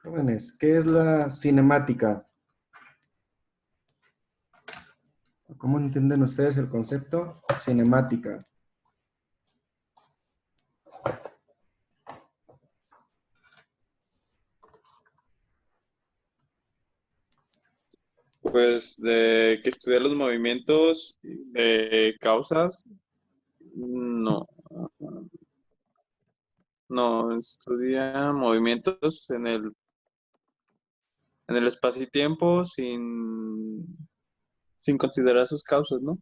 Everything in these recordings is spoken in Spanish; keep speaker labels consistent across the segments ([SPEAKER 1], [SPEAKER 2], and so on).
[SPEAKER 1] Jóvenes, ¿qué es la cinemática? ¿Cómo entienden ustedes el concepto cinemática?
[SPEAKER 2] Pues de que estudia los movimientos, causas, no, no, estudia movimientos en el espacio y tiempo sin considerar sus causas, ¿no?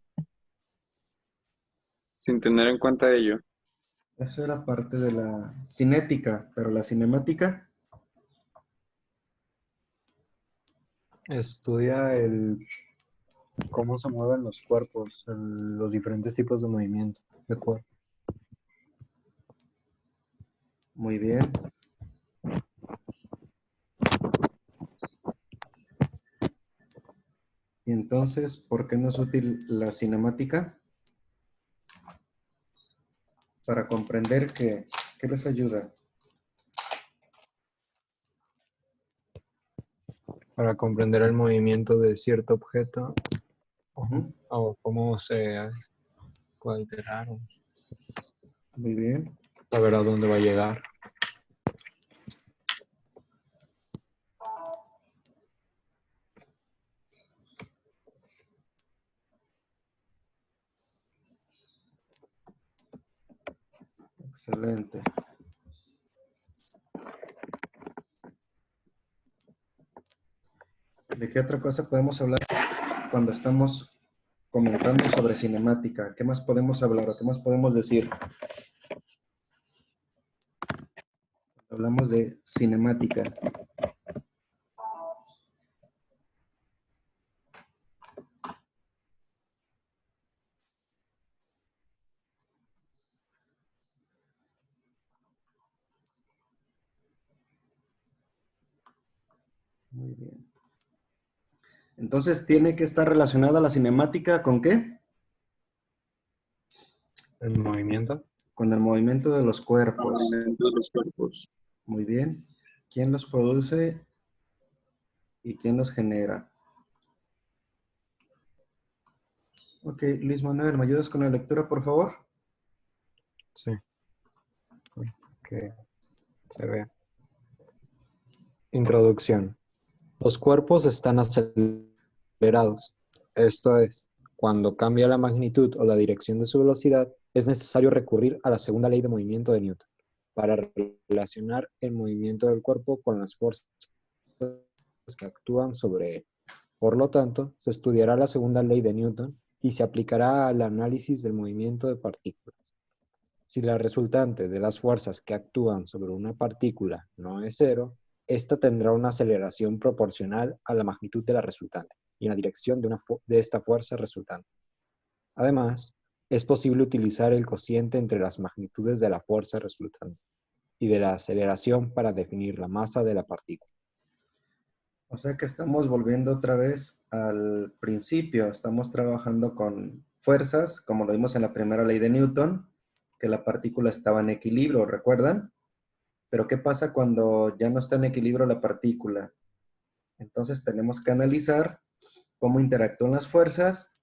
[SPEAKER 2] Sin tener en cuenta ello.
[SPEAKER 1] Eso era parte de la cinética, pero la cinemática,
[SPEAKER 3] Estudia cómo se mueven los cuerpos, los diferentes tipos de movimiento de cuerpo.
[SPEAKER 1] muy bien. Y entonces, ¿por qué no es útil la cinemática? Para comprender que les ayuda.
[SPEAKER 3] Para comprender el movimiento de cierto objeto
[SPEAKER 1] Ujú.
[SPEAKER 3] o cómo se puede alterar o
[SPEAKER 1] Muy bien.
[SPEAKER 3] saber a dónde va a llegar.
[SPEAKER 1] Excelente. ¿De qué otra cosa podemos hablar cuando estamos comentando sobre cinemática? ¿Qué más podemos hablar o qué más podemos decir? Hablamos de cinemática. Muy bien. Entonces, ¿tiene que estar relacionada la cinemática con qué?
[SPEAKER 3] El movimiento.
[SPEAKER 1] Con el movimiento de los cuerpos.
[SPEAKER 2] Movimientos de los cuerpos.
[SPEAKER 1] Muy bien. ¿Quién los produce y quién los genera? Ok, Luis Manuel, ¿me ayudas con la lectura, por favor?
[SPEAKER 3] Sí. Que se vea. Introducción. Los cuerpos están acelerados. Esto es, cuando cambia la magnitud o la dirección de su velocidad, es necesario recurrir a la segunda ley de movimiento de Newton para relacionar el movimiento del cuerpo con las fuerzas que actúan sobre él. Por lo tanto, se estudiará la segunda ley de Newton y se aplicará al análisis del movimiento de partículas. Si la resultante de las fuerzas que actúan sobre una partícula no es cero, ésta tendrá una aceleración proporcional a la magnitud de la resultante y en la dirección de esta fuerza resultante. Además, es posible utilizar el cociente entre las magnitudes de la fuerza resultante y de la aceleración para definir la masa de la partícula.
[SPEAKER 1] O sea que estamos volviendo otra vez al principio. Estamos trabajando con fuerzas, como lo vimos en la primera ley de Newton, que la partícula estaba en equilibrio, ¿recuerdan? Pero ¿qué pasa cuando ya no está en equilibrio la partícula? Entonces tenemos que analizar cómo interactúan las fuerzas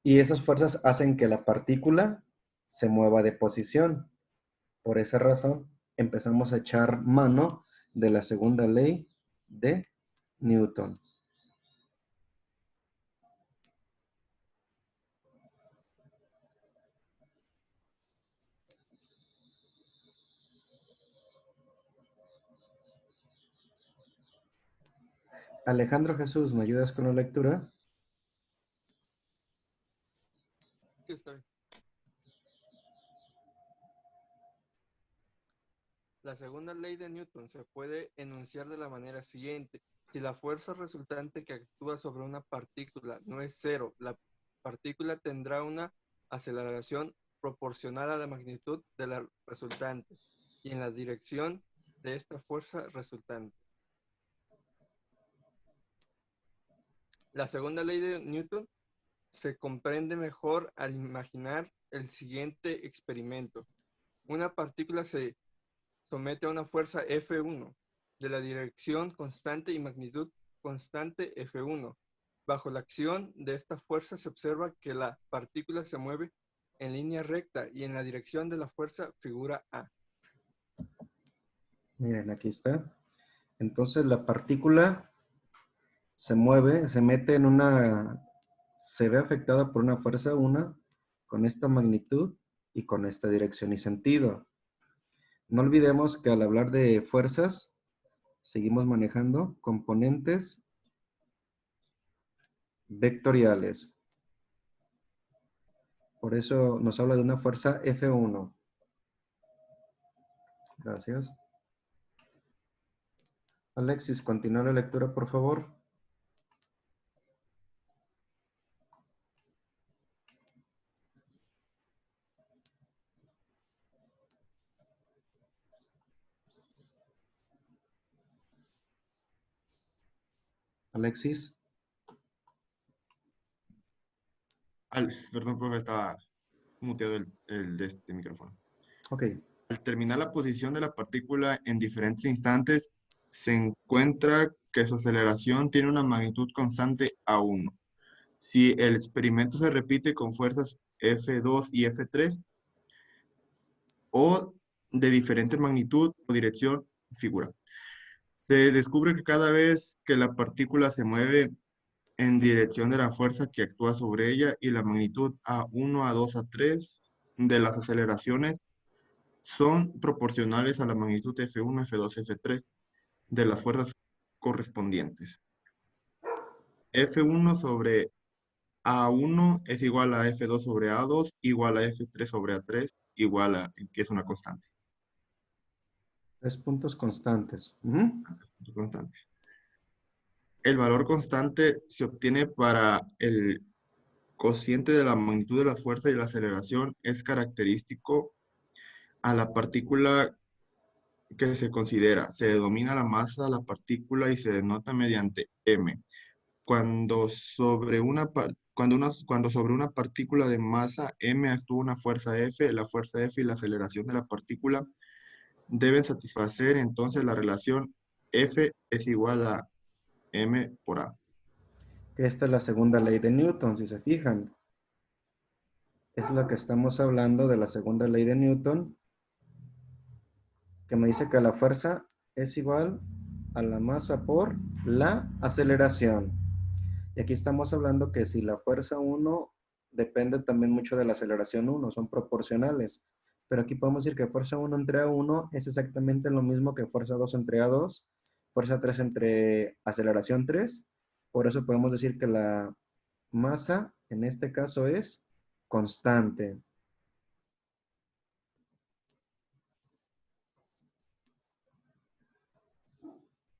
[SPEAKER 1] y esas fuerzas hacen que la partícula se mueva de posición. Por esa razón empezamos a echar mano de la segunda ley de Newton. Alejandro Jesús, ¿me ayudas con la lectura?
[SPEAKER 4] Sí, está bien. La segunda ley de Newton se puede enunciar de la manera siguiente. Si la fuerza resultante que actúa sobre una partícula no es cero, la partícula tendrá una aceleración proporcional a la magnitud de la resultante y en la dirección de esta fuerza resultante. La segunda ley de Newton se comprende mejor al imaginar el siguiente experimento. Una partícula se somete a una fuerza F1 de la dirección constante y magnitud constante F1. Bajo la acción de esta fuerza se observa que la partícula se mueve en línea recta y en la dirección de la fuerza figura A.
[SPEAKER 1] Miren, aquí está. Entonces la partícula se mueve, se mete en se ve afectada por una fuerza 1 con esta magnitud y con esta dirección y sentido. No olvidemos que al hablar de fuerzas, seguimos manejando componentes vectoriales. Por eso nos habla de una fuerza F1. Gracias. Alexis, continúa la lectura, por favor. Alexis.
[SPEAKER 5] Perdón, profe, estaba muteado el de este micrófono.
[SPEAKER 1] Ok.
[SPEAKER 5] Al terminar la posición de la partícula en diferentes instantes, se encuentra que su aceleración tiene una magnitud constante A1. Si el experimento se repite con fuerzas F2 y F3, o de diferente magnitud o dirección, figura. Se descubre que cada vez que la partícula se mueve en dirección de la fuerza que actúa sobre ella y la magnitud A1, A2, A3 de las aceleraciones son proporcionales a la magnitud F1, F2, F3 de las fuerzas correspondientes. F1 sobre A1 es igual a F2 sobre A2 igual a F3 sobre A3 igual a, que es una constante.
[SPEAKER 1] 3 puntos constantes.
[SPEAKER 5] Constante. El valor constante se obtiene para el cociente de la magnitud de la fuerza y la aceleración. Es característico a la partícula que se considera. Se denomina la masa de la partícula y se denota mediante m. Cuando sobre una partícula de masa m actúa una fuerza F, la fuerza F y la aceleración de la partícula deben satisfacer entonces la relación F es igual a m por A.
[SPEAKER 1] Esta es la segunda ley de Newton, si se fijan. Es lo que estamos hablando de la segunda ley de Newton, que me dice que la fuerza es igual a la masa por la aceleración. Y aquí estamos hablando que si la fuerza 1 depende también mucho de la aceleración 1, son proporcionales. Pero aquí podemos decir que fuerza 1 entre A1 es exactamente lo mismo que fuerza 2 entre A2, fuerza 3 entre aceleración 3. Por eso podemos decir que la masa en este caso es constante.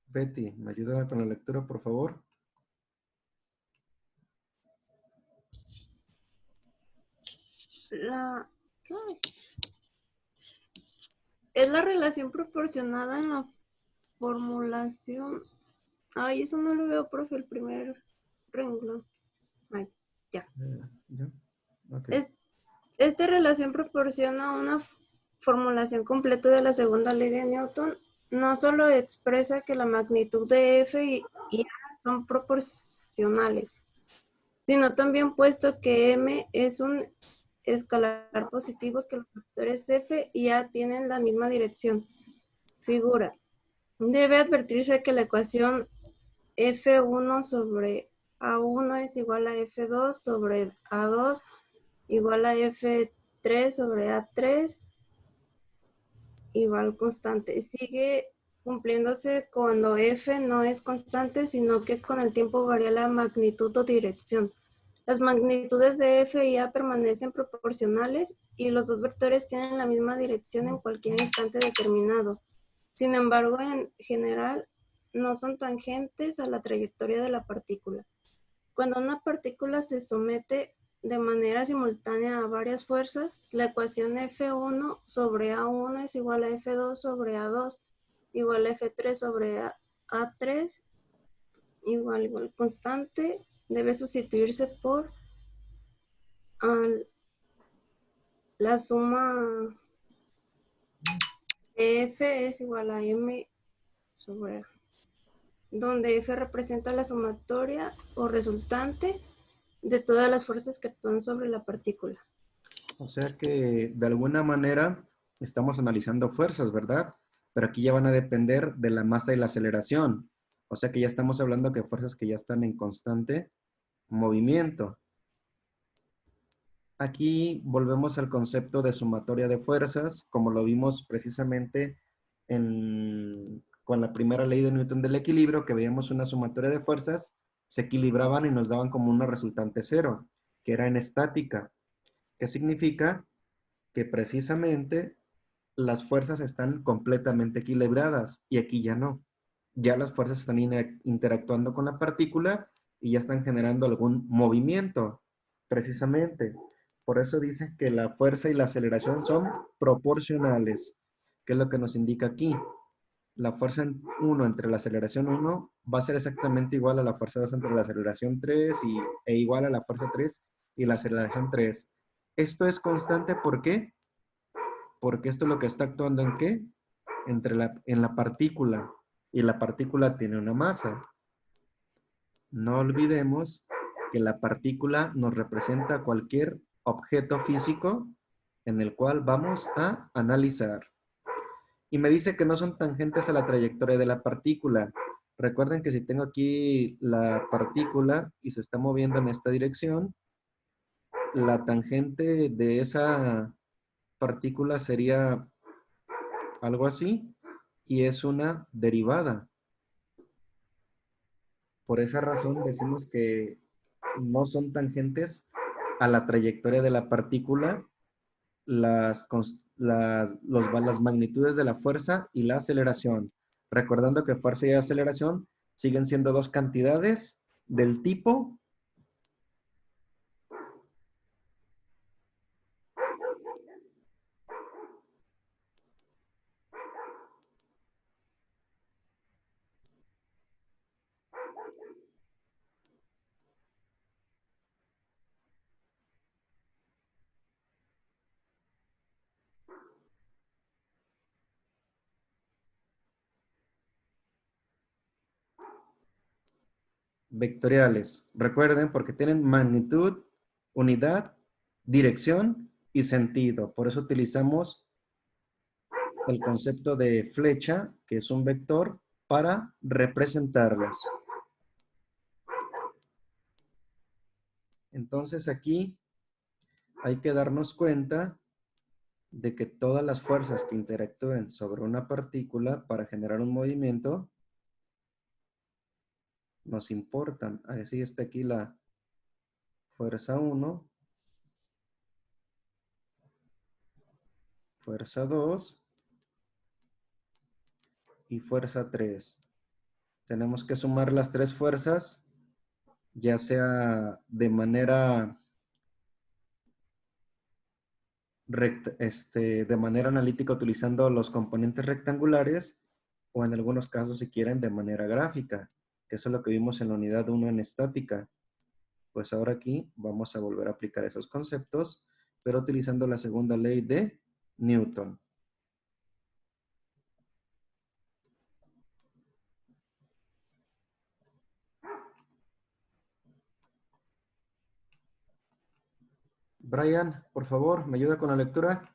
[SPEAKER 1] Betty, ¿me ayuda con la lectura, por favor?
[SPEAKER 6] Es la relación proporcionada en la formulación. Ay, eso no lo veo, profe, el primer renglón. Ay, ya.
[SPEAKER 1] ¿Ya? Okay.
[SPEAKER 6] Esta relación proporciona una formulación completa de la segunda ley de Newton. No solo expresa que la magnitud de F y A son proporcionales, sino también puesto que M es un escalar positivo, que los factores F y A tienen la misma dirección. Figura. Debe advertirse que la ecuación F1 sobre A1 es igual a F2 sobre A2 igual a F3 sobre A3 igual constante. Sigue cumpliéndose cuando F no es constante, sino que con el tiempo varía la magnitud o dirección. Las magnitudes de F y A permanecen proporcionales y los dos vectores tienen la misma dirección en cualquier instante determinado. Sin embargo, en general, no son tangentes a la trayectoria de la partícula. Cuando una partícula se somete de manera simultánea a varias fuerzas, la ecuación F1 sobre A1 es igual a F2 sobre A2 igual a F3 sobre A3 igual constante, debe sustituirse por la suma de F es igual a M sobre A, donde F representa la sumatoria o resultante de todas las fuerzas que actúan sobre la partícula.
[SPEAKER 1] O sea que de alguna manera estamos analizando fuerzas, ¿verdad? Pero aquí ya van a depender de la masa y la aceleración. O sea que ya estamos hablando que fuerzas que ya están en constante movimiento. Aquí volvemos al concepto de sumatoria de fuerzas, como lo vimos precisamente con la primera ley de Newton del equilibrio, que veíamos una sumatoria de fuerzas, se equilibraban y nos daban como una resultante cero, que era en estática. ¿Qué significa? Que precisamente las fuerzas están completamente equilibradas y aquí ya no. Ya las fuerzas están interactuando con la partícula y ya están generando algún movimiento, precisamente. Por eso dice que la fuerza y la aceleración son proporcionales. ¿Qué es lo que nos indica aquí? La fuerza 1 entre la aceleración 1 va a ser exactamente igual a la fuerza 2 entre la aceleración 3 e igual a la fuerza 3 y la aceleración 3. Esto es constante, ¿por qué? Porque esto es lo que está actuando ¿en qué? En la partícula. Y la partícula tiene una masa. No olvidemos que la partícula nos representa cualquier objeto físico en el cual vamos a analizar. Y me dice que no son tangentes a la trayectoria de la partícula. Recuerden que si tengo aquí la partícula y se está moviendo en esta dirección, la tangente de esa partícula sería algo así, y es una derivada. Por esa razón decimos que no son tangentes a la trayectoria de la partícula las magnitudes de la fuerza y la aceleración. Recordando que fuerza y aceleración siguen siendo dos cantidades del tipo vectoriales. Recuerden, porque tienen magnitud, unidad, dirección y sentido. Por eso utilizamos el concepto de flecha, que es un vector, para representarlos. Entonces aquí hay que darnos cuenta de que todas las fuerzas que interactúen sobre una partícula para generar un movimiento nos importan. Así está aquí la fuerza 1, fuerza 2 y fuerza 3. Tenemos que sumar las tres fuerzas, ya sea de manera de manera analítica utilizando los componentes rectangulares o en algunos casos, si quieren, de manera gráfica, que eso es lo que vimos en la unidad 1 en estática. Pues ahora aquí vamos a volver a aplicar esos conceptos, pero utilizando la segunda ley de Newton. Brian, por favor, ¿me ayuda con la lectura?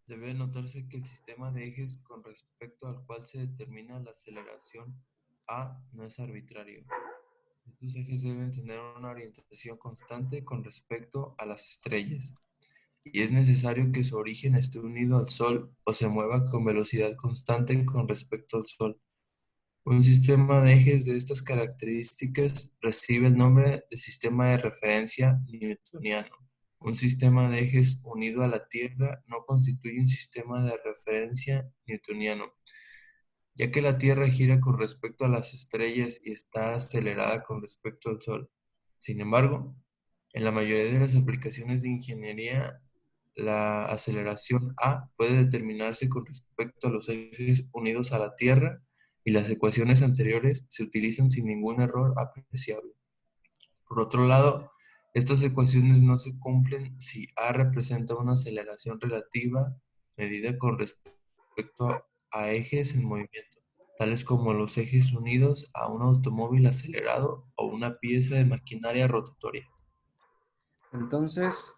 [SPEAKER 7] Debe notarse que el sistema de ejes con respecto al cual se determina la aceleración A no es arbitrario. Estos ejes deben tener una orientación constante con respecto a las estrellas, y es necesario que su origen esté unido al Sol o se mueva con velocidad constante con respecto al Sol. Un sistema de ejes de estas características recibe el nombre de sistema de referencia newtoniano. Un sistema de ejes unido a la Tierra no constituye un sistema de referencia newtoniano, ya que la Tierra gira con respecto a las estrellas y está acelerada con respecto al Sol. Sin embargo, en la mayoría de las aplicaciones de ingeniería, la aceleración A puede determinarse con respecto a los ejes unidos a la Tierra y las ecuaciones anteriores se utilizan sin ningún error apreciable. Por otro lado, Estas ecuaciones no se cumplen si A representa una aceleración relativa medida con respecto a ejes en movimiento, tales como los ejes unidos a un automóvil acelerado o una pieza de maquinaria rotatoria.
[SPEAKER 1] Entonces,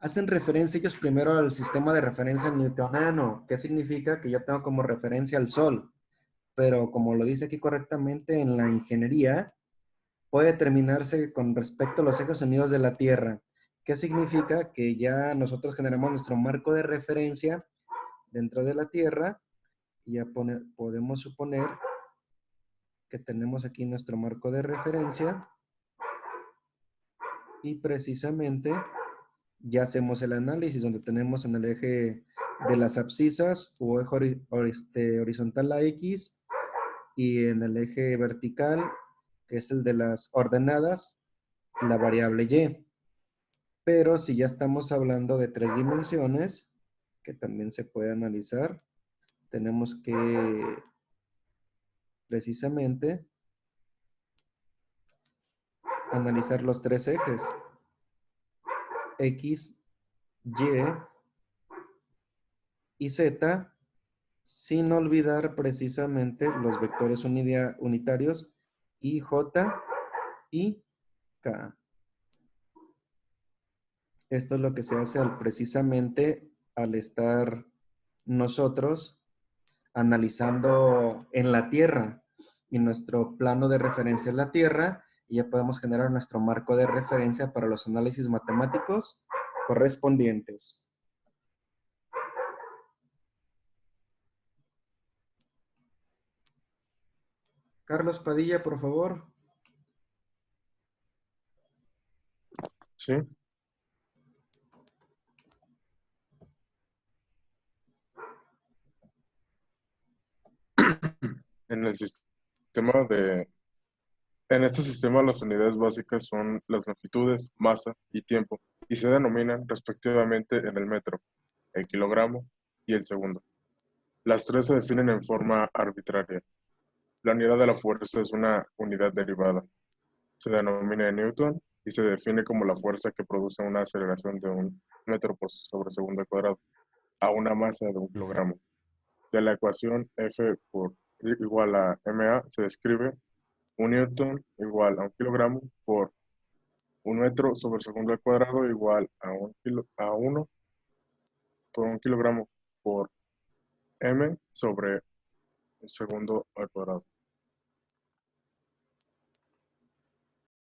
[SPEAKER 1] hacen referencia ellos primero al sistema de referencia newtoniano, que significa que yo tengo como referencia al Sol, pero como lo dice aquí correctamente, en la ingeniería puede determinarse con respecto a los ejes unidos de la Tierra. ¿Qué significa? Que ya nosotros generamos nuestro marco de referencia dentro de la Tierra y ya podemos suponer que tenemos aquí nuestro marco de referencia y precisamente ya hacemos el análisis donde tenemos en el eje de las abscisas o eje horizontal la X y en el eje vertical, que es el de las ordenadas, la variable Y. Pero si ya estamos hablando de 3 dimensiones, que también se puede analizar, tenemos que precisamente analizar los 3 ejes, X, Y Z, sin olvidar precisamente los vectores unitarios I, J y K. Esto es lo que se hace precisamente al estar nosotros analizando en la Tierra y nuestro plano de referencia es la Tierra y ya podemos generar nuestro marco de referencia para los análisis matemáticos correspondientes. Carlos Padilla, por favor.
[SPEAKER 8] Sí. En el sistema en este sistema las unidades básicas son las longitudes, masa y tiempo, y se denominan respectivamente en el metro, el kilogramo y el segundo. Las tres se definen en forma arbitraria. La unidad de la fuerza es una unidad derivada. Se denomina Newton y se define como la fuerza que produce una aceleración de 1 metro sobre segundo al cuadrado a una masa de 1 kilogramo. De la ecuación F igual a ma se describe 1 Newton igual a 1 kilogramo por 1 metro sobre segundo al cuadrado igual a 1 por 1 kilogramo por m sobre un segundo al cuadrado.